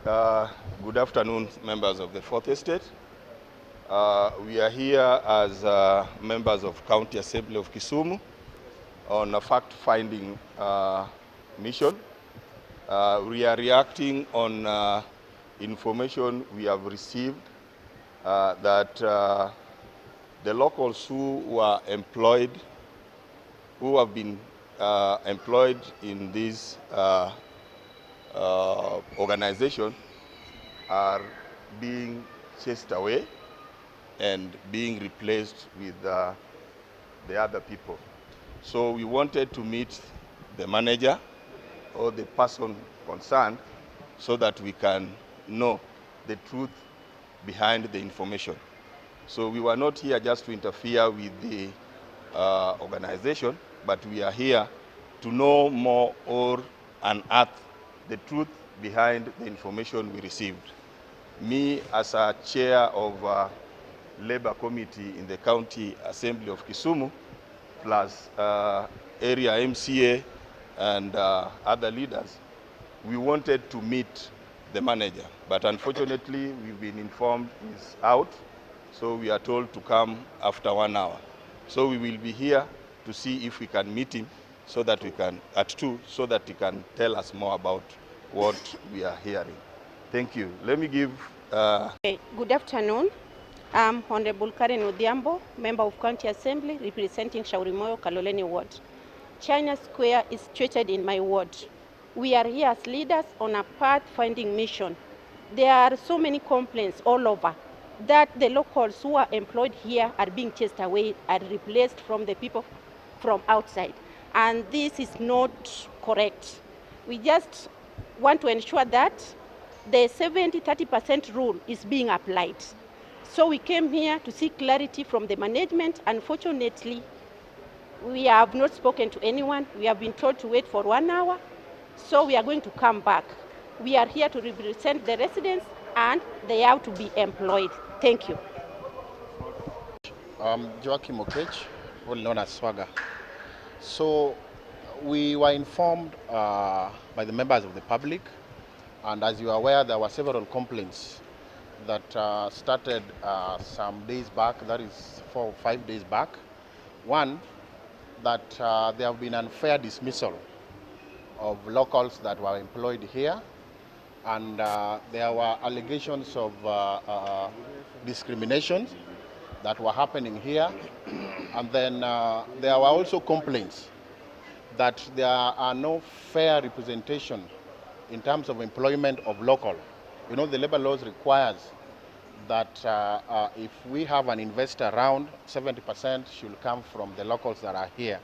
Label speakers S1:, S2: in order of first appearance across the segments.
S1: right. Good afternoon, members of the Fourth Estate. We are here as members of County Assembly of Kisumu on a fact-finding mission. We are reacting on information we have received that the locals who have been employed in this organization are being chased away and being replaced with the other people. So we wanted to meet the manager or the person concerned so that we can know the truth behind the information. So we were not here just to interfere with the organization, but we are here to know more or unearth the truth behind the information we received. Me, as a chair of Labor Committee in the County Assembly of Kisumu, plus area MCA and other leaders, we wanted to meet the manager, but unfortunately we've been informed he's out, so we are told to come after 1 hour. So we will be here to see if we can meet him so that we can, at 2, so that he can tell us more about what we are hearing. Thank you. Let me give...
S2: Good afternoon. I'm Honorable Karen Odhiambo, Member of County Assembly, representing Shaurimoyo, Kaloleni Ward. China Square is situated in my ward. We are here as leaders on a path-finding mission. There are so many complaints all over that the locals who are employed here are being chased away and replaced from the people from outside. And this is not correct. We just want to ensure that the 70-30% rule is being applied. So we came here to seek clarity from the management. Unfortunately, we have not spoken to anyone. We have been told to wait for 1 hour. So we are going to come back. We are here to represent the residents and they have to be employed. Thank you.
S3: Joachim Okech, well known as Swagger. So we were informed by the members of the public, and as you are aware, there were several complaints that started some days back, that is 4 or 5 days back. One, that there have been unfair dismissal of locals that were employed here, and there were allegations of discrimination that were happening here, and then there were also complaints that there are no fair representation in terms of employment of local. You know, the labor laws requires that if we have an investor around, 70% should come from the locals that are here.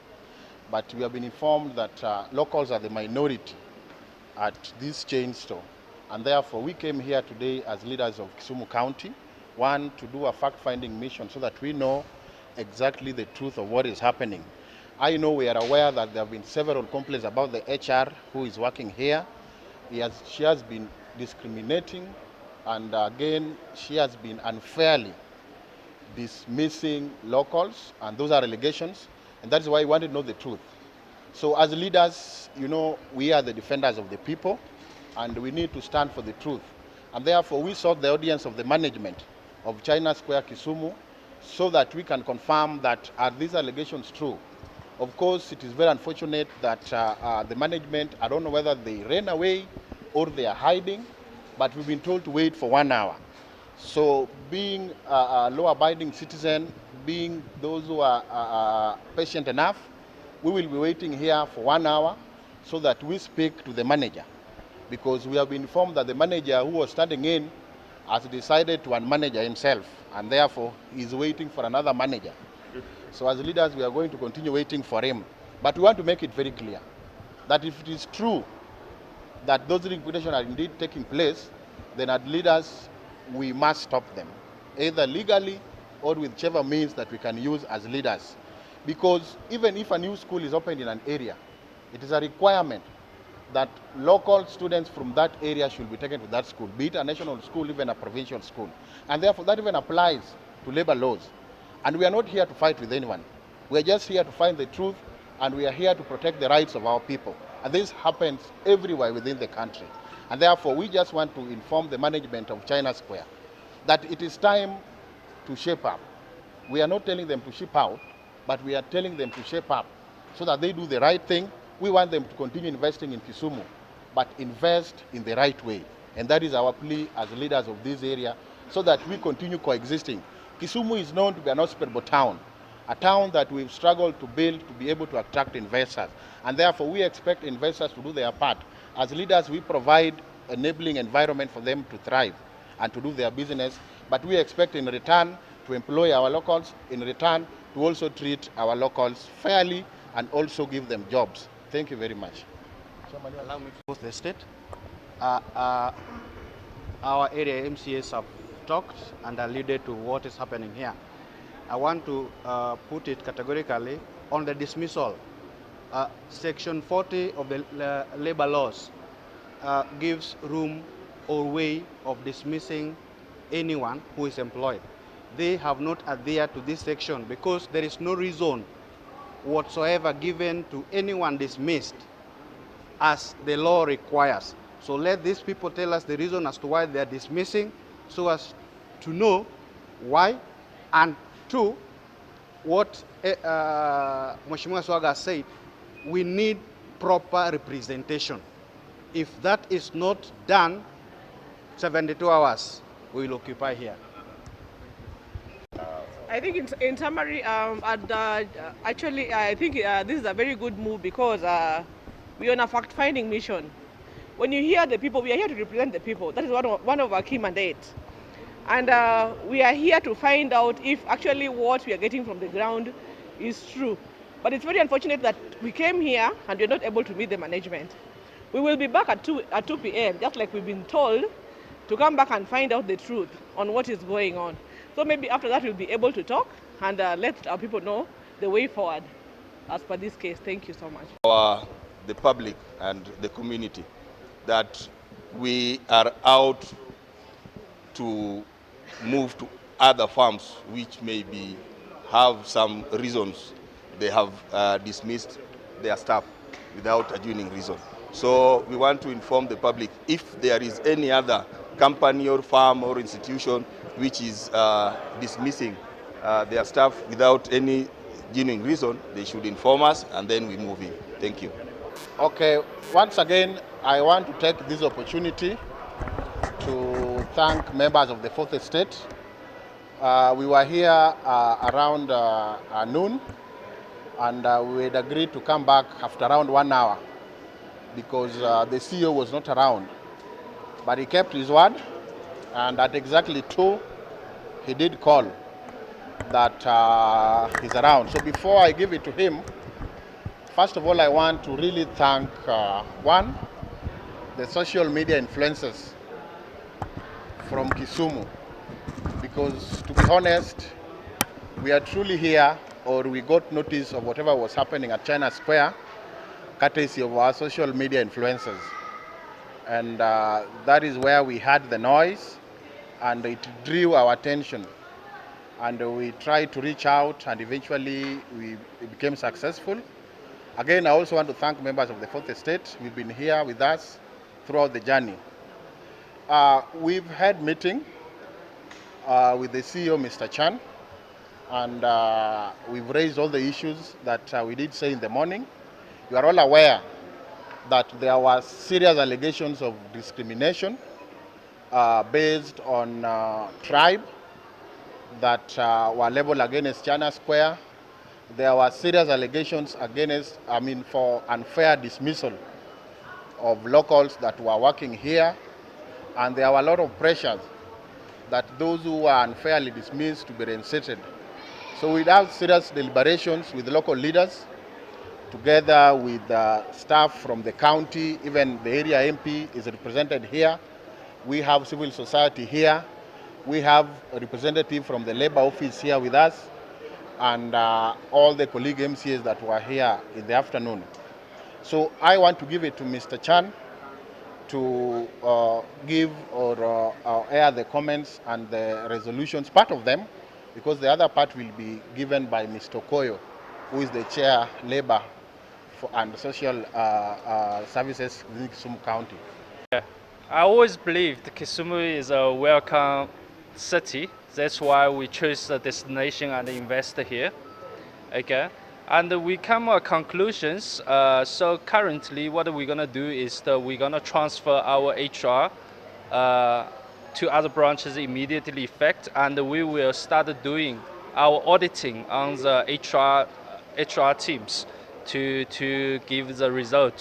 S3: But we have been informed that locals are the minority at this chain store. And therefore, we came here today as leaders of Kisumu County, one, to do a fact-finding mission so that we know exactly the truth of what is happening. I know we are aware that there have been several complaints about the HR who is working here. She has been discriminating, and again, she has been unfairly dismissing locals, and those are allegations, and that's why we want to know the truth. So as leaders, you know, we are the defenders of the people, and we need to stand for the truth. And therefore, we sought the audience of the management of China Square Kisumu so that we can confirm that are these allegations true. Of course, it is very unfortunate that the management, I don't know whether they ran away or they are hiding, but we've been told to wait for 1 hour. So being a law-abiding citizen, being those who are patient enough, we will be waiting here for 1 hour so that we speak to the manager, because we have been informed that the manager who was standing in has decided to unmanage himself, and therefore is waiting for another manager. So as leaders, we are going to continue waiting for him. But we want to make it very clear that if it is true that those liquidations are indeed taking place, then as leaders, we must stop them, either legally or whichever means that we can use as leaders. Because even if a new school is opened in an area, it is a requirement that local students from that area should be taken to that school, be it a national school, even a provincial school. And therefore, that even applies to labor laws. And we are not here to fight with anyone. We are just here to find the truth, and we are here to protect the rights of our people. And this happens everywhere within the country. And therefore, we just want to inform the management of China Square that it is time to shape up. We are not telling them to ship out, but we are telling them to shape up so that they do the right thing. We want them to continue investing in Kisumu, but invest in the right way. And that is our plea as leaders of this area, so that we continue coexisting. Kisumu is known to be an hospitable town, a town that we've struggled to build to be able to attract investors. And therefore, we expect investors to do their part. As leaders, we provide enabling environment for them to thrive and to do their business, but we expect in return to employ our locals, in return to also treat our locals fairly and also give them jobs. Thank you very much.
S4: Allow me to post the state. Our area MCAs have talked and alluded to what is happening here. I want to put it categorically on the dismissal. Section 40 of the labor laws gives room or way of dismissing anyone who is employed. They have not adhered to this section because there is no reason whatsoever given to anyone dismissed as the law requires. So let these people tell us the reason as to why they are dismissing, so as to know why, and two, what Mheshimiwa Swaga said, we need proper representation. If that is not done, 72 hours we will occupy here.
S5: I think in summary, actually, I think this is a very good move because we're on a fact-finding mission. When you hear the people, we are here to represent the people. That is one of our key mandates. And we are here to find out if actually what we are getting from the ground is true. But it's very unfortunate that we came here and we're not able to meet the management. We will be back at 2 p.m., just like we've been told, to come back and find out the truth on what is going on. So maybe after that we'll be able to talk and let our people know the way forward as per this case. Thank you so much.
S1: The public and the community that we are out to move to other farms which maybe have some reasons they have dismissed their staff without a genuine reason. So we want to inform the public if there is any other company or farm or institution which is dismissing their staff without any genuine reason, they should inform us and then we move in. Thank you.
S3: Okay, once again, I want to take this opportunity to thank members of the Fourth Estate. We were here around noon, and we had agreed to come back after around 1 hour because the CEO was not around. But he kept his word, and at exactly 2, he did call that he's around. So before I give it to him, first of all, I want to really thank, one, the social media influencers from KISUMU, because to be honest, we are truly here, or we got notice of whatever was happening at China Square, courtesy of our social media influencers. And that is where we heard the noise, and it drew our attention. And we tried to reach out, and eventually we became successful. Again, I also want to thank members of the Fourth Estate. We've been here with us throughout the journey. We've had meeting with the CEO, Mr. Chan, and we've raised all the issues that we did say in the morning. You are all aware that there were serious allegations of discrimination based on tribe that were leveled against China Square. There were serious allegations against, for unfair dismissal of locals that were working here. And there were a lot of pressures that those who were unfairly dismissed to be reinstated. So we had serious deliberations with local leaders, together with staff from the county. Even the area MP is represented here. We have civil society here. We have a representative from the labor office here with us, and all the colleague MCAs that were here in the afternoon. So I want to give it to Mr. Chan to give or air the comments and the resolutions, part of them, because the other part will be given by Mr. Koyo, who is the chair labor and social services in KISUMU County.
S6: I always believed KISUMU is a welcome city. That's why we chose the destination and invest here. Okay, and we come to conclusions. So currently, what we're gonna do is that we're gonna transfer our HR to other branches immediately effect, and we will start doing our auditing on the HR teams to give the result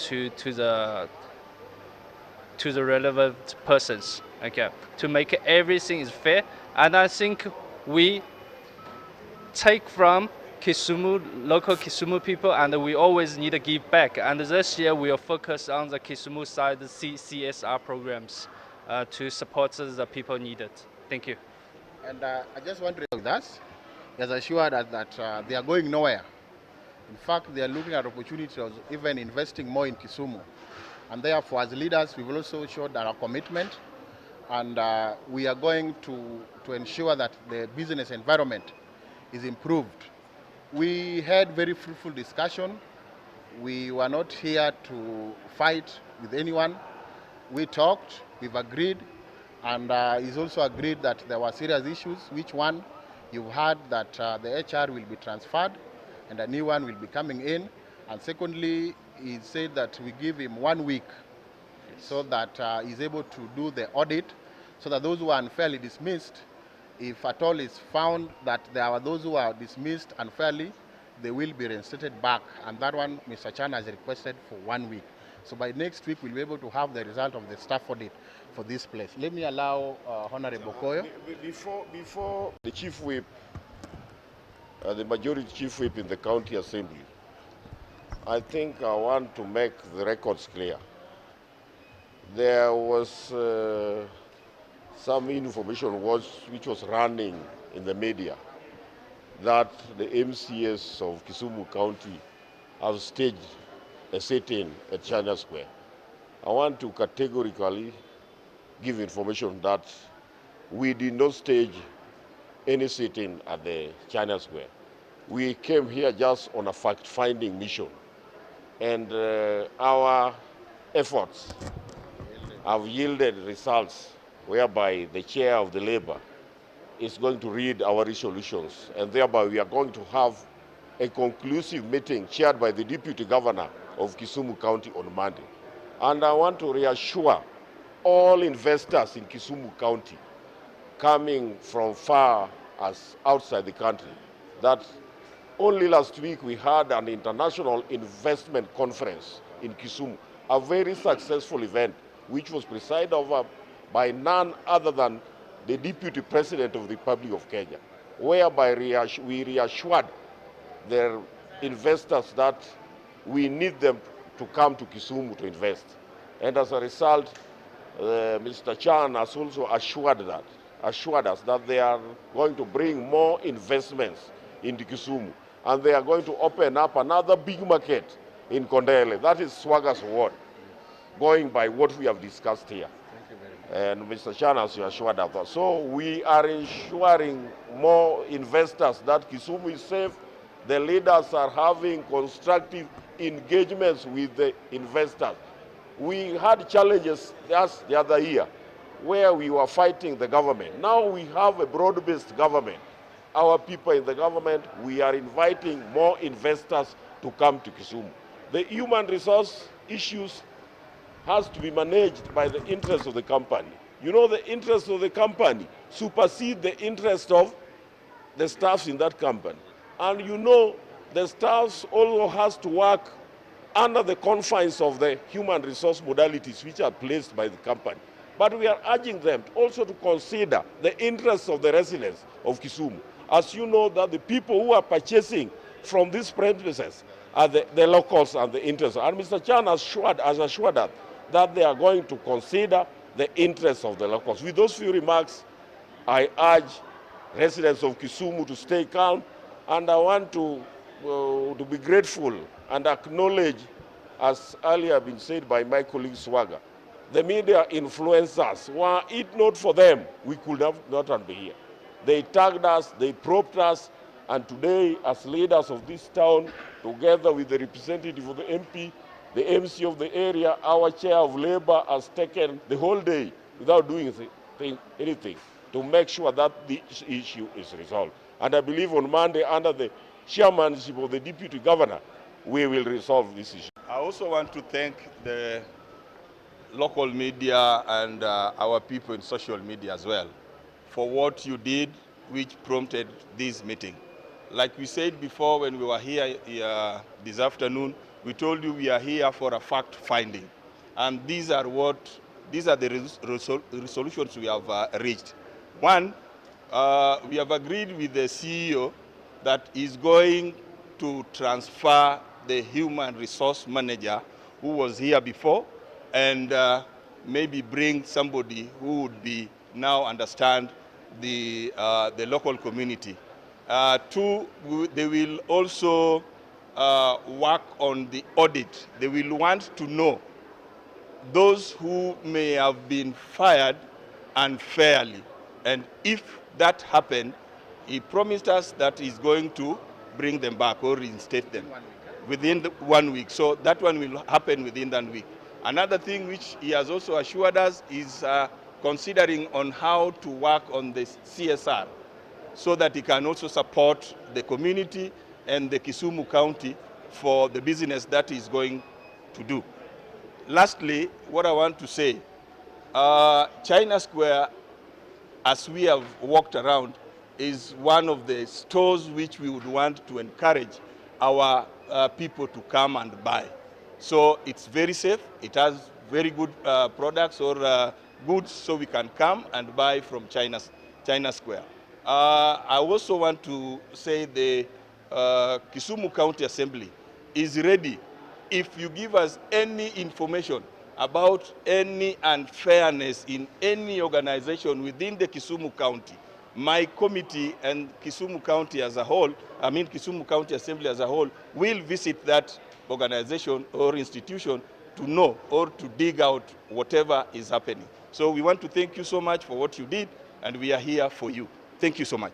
S6: to the relevant persons. Okay, to make everything is fair, and I think we take from local KISUMU people, and we always need to give back. And this year we will focus on the KISUMU side, the CSR programs to support the people needed. Thank you.
S3: And I just want to say that he has assured us that they are going nowhere. In fact, they are looking at opportunities of even investing more in KISUMU. And therefore, as leaders, we've also showed our commitment, and we are going to ensure that the business environment is improved. We had very fruitful discussion. We were not here to fight with anyone. We talked, we've agreed, and he's also agreed that there were serious issues. Which one? You've heard that the HR will be transferred and a new one will be coming in. And secondly, he said that we give him 1 week so that he's able to do the audit, so that those who are unfairly dismissed, if at all is found that there are those who are dismissed unfairly, they will be reinstated back. And that one, Mr. Chan has requested for 1 week. So by next week, we'll be able to have the result of the staff audit for this place. Let me allow Honorable Koyo.
S7: Before the Chief Whip, the majority Chief Whip in the County Assembly, I think I want to make the records clear. There was some information which was running in the media that the MCAs of KISUMU County have staged a sit-in at China Square. I want to categorically give information that we did not stage any sit-in at the China Square. We came here just on a fact-finding mission, and our efforts have yielded results whereby the chair of the labor is going to read our resolutions, and thereby we are going to have a conclusive meeting chaired by the Deputy Governor of KISUMU County on Monday. And I want to reassure all investors in KISUMU County coming from far as outside the country that only last week we had an international investment conference in KISUMU, a very successful event which was presided over by none other than the Deputy President of the Republic of Kenya, whereby we reassured their investors that we need them to come to KISUMU to invest. And as a result, Mr. Chan has also assured us that they are going to bring more investments into KISUMU, and they are going to open up another big market in Kondele. That is Swaga's word, going by what we have discussed here. And Mr. Chan has assured us that. So we are ensuring more investors that KISUMU is safe. The leaders are having constructive engagements with the investors. We had challenges just the other year where we were fighting the government. Now we have a broad-based government. Our people in the government, we are inviting more investors to come to KISUMU. The human resource issues has to be managed by the interests of the company. You know, the interests of the company supersede the interest of the staffs in that company. And you know, the staffs also has to work under the confines of the human resource modalities which are placed by the company. But we are urging them also to consider the interests of the residents of KISUMU. As you know, that the people who are purchasing from these premises are the locals and the interests. And Mr. Chan has assured us that they are going to consider the interests of the locals. With those few remarks, I urge residents of KISUMU to stay calm, and I want to be grateful and acknowledge, as earlier been said by my colleague Swaga, the media influencers. Were it not for them, we could have not be here. They tagged us, they probed us, and today, as leaders of this town, together with the representative of the MP, The MC of the area, our chair of labor, has taken the whole day without doing anything to make sure that this issue is resolved. And I believe on Monday, under the chairmanship of the deputy governor, we will resolve this issue.
S1: I also want to thank the local media and our people in social media as well for what you did, which prompted this meeting. Like we said before when we were here this afternoon, we told you we are here for a fact finding. And these are the resolutions we have reached. One, we have agreed with the CEO that is going to transfer the human resource manager who was here before and maybe bring somebody who would be now understand the local community. Two, they will also work on the audit. They will want to know those who may have been fired unfairly. And if that happened, he promised us that he's going to bring them back or reinstate them within 1 week. So that one will happen within that week. Another thing which he has also assured us is considering on how to work on the CSR so that he can also support the community and the Kisumu County for the business that he's going to do. Lastly, what I want to say, China Square, as we have walked around, is one of the stores which we would want to encourage our people to come and buy. So it's very safe. It has very good products or goods, so we can come and buy from China Square. I also want to say the Kisumu County Assembly is ready. If you give us any information about any unfairness in any organization within the Kisumu County, my committee and Kisumu County as a whole, Kisumu County Assembly as a whole, will visit that organization or institution to know or to dig out whatever is happening. So we want to thank you so much for what you did, and we are here for you. Thank you so much.